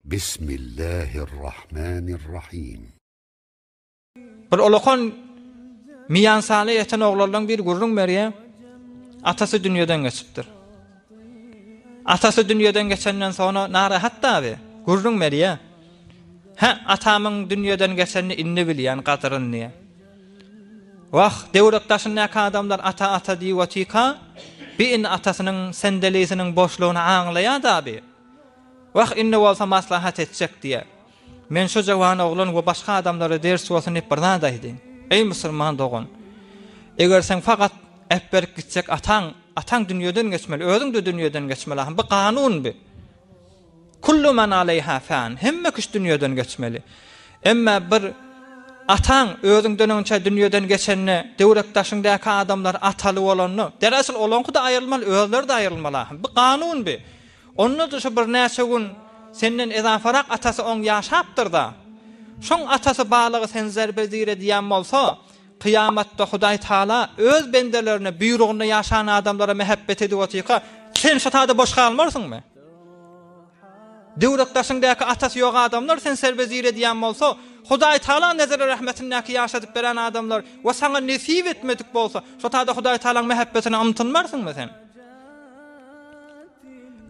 Bismillahirrahmanirrahim. Bir olakon miyansale yeten oğlardan bir gurrun meriye atası dünyadan geçiptir. Atası dünyadan geçenden sonra narahat tabi gurrun meriye atamın dünyadan geçenini inni bilyen qadırın niye. Vah devletdaşın naka adamlar ata diyotika bir atasının sendelesinin boşluğunu ağlaya tabi. Vah inni olsa maslahat edecek diye. Men şu jawan oğlan ve başka adamlara ders olsun hep birna daydın. Ey Müslüman doğun. Eger sen fakat ebberk gidecek atan dünyadan geçmeli, özün de dünyadan geçmeli. Bu kanun bi. Kullu men aleyha fan. Hemme kış dünyadan geçmeli. Emma bir atan özünden önce dünyadan geçenine devletdaşındaki adamlar atalı olanı, derasıl olanı da ayrılmalı, özler de ayrılmalı. Bu kanun bi. Onun dışı bir näçe gün senden ezafarak atası on yaşaptır da. Şoň atası balığı sen zerbezire diýen bolsa, kıyamatda Hudaý Taala öz bendelerine buyruğunda yaşayan adamlara mehabbet edýär. Sen şu taýda boş kalmarsınmı? Dewletdaşyňdaky atası ýok adamlar sen serbezire diýen bolsa, Hudaý Taala nezere rahmetindäki yaşadyp beren adamlar we sana nesip etmedik bolsa, şu taýda Hudaý Taalaň mehabbetini amtynmarsynmı sen?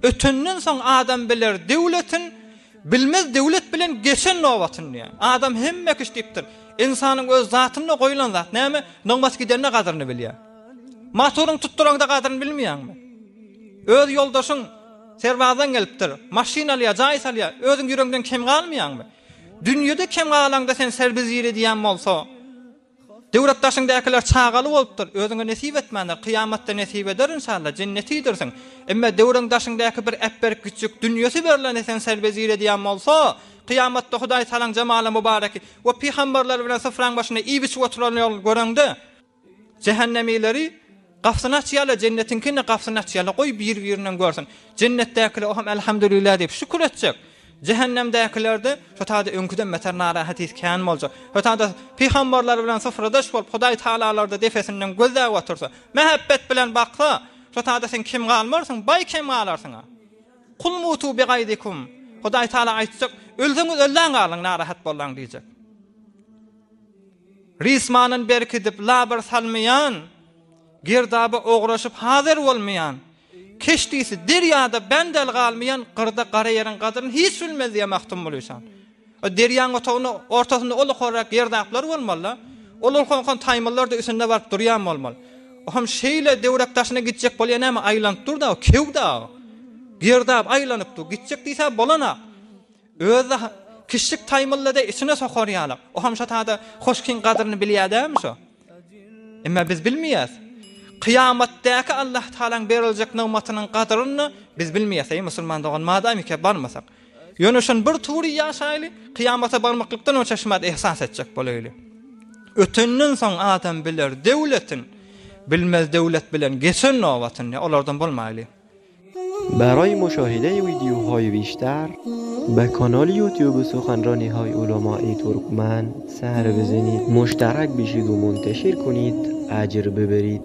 Ötünden soň adam biler devletin bilmez devlet bilen geçen nowatyny. Adam hemme kişdipdir. İnsanyň öz zatyna goýulan zat näme? Namaz giderine gadyryny bilýär. Motoryň tutturanda gadyryny bilmeýärmi? Öz ýoldaşyň serwazdan gelipdir. Maşina alýar, jaýs alýar. Özüň ýüreginden kem galmaýarmy? Dünýede kem galanda sen serbezire diýen bolsa, devletdaşyndakylar çağaly bolupdyr. Özüňe nesip etmäňdir. Kıyamatda nesip eder inşallah. Cennetidirsiň. Emma devletdaşyndaky bir ebber küçük dünýäsi berilen sen serbezire diýen bolsa, kıyamatda Hudaý Taalaň jamaly mübareki we peýgamberler bilen syfraň başyna iýbiç oturan ýol görende, cehennemileri gafsyny açýarlar, jennetinkini gafsyny açýarlar. Goý bir-birinden görsin. Cennetdekiler oham elhamdülillah diýip şükür etjek. Cehennemdäkilerde şu taýda öňküden meter narahat etken boljak. Şu taýda peýgamberler bilen syfradaş bolup Hudaý Taalalarda defesinden gözläp otursa, mehabbet bilen baksa, şu taýda sen kim galmarsyň? Bay kim galarsın? Kul mutu bi gaydikum. Hudaý Taala aýtjak, ölseňiz ölläň galyň narahat bolan diýjek. Rismanyň berkidip labar salmayan, girdabı oğraşyp hazır bolmayan, keşdisi derýada bendel galmayan, qyrda qara ýerin gadyryny hiç bilmez diýe mahtum bolýarsan. O derýanyň otagyny ortasynda ol horak girdaplar bolmaly. Olar kon taýmallar da üstünde baryp durýan bolmaly. Oham şeýle dewrekdaşyna gitjek bolýan ama aýlanyp durda, kewda. Girdap aýlanyp dur, gitjek diýse bolana. Özü kişik taýmallarda içine sokarýarlar. Oham şu taýda hoşkin gadyryny bilýärmi şo? Emma biz bilmeýäs. Kıyamatdaki Allah Taalaň beriljek namatynyň gadyryny biz bilmeýäs, ey musulman dogan, madamyka barmasak. Ýöne bir turi ýaşaýly, kıyamata barmaklykdan öçeşmät ihsas etjek bolayly. Ötünden soň adam biler devletin, bilmez devlet bilen geçen nowatyny, olardan bolmaýly. برای مشاهده ویدیوهای بیشتر به کانال یوتیوب سخنرانی‌های علمای ترکمن سر بزنید، مشترک بشید و منتشر کنید، اجر ببرید.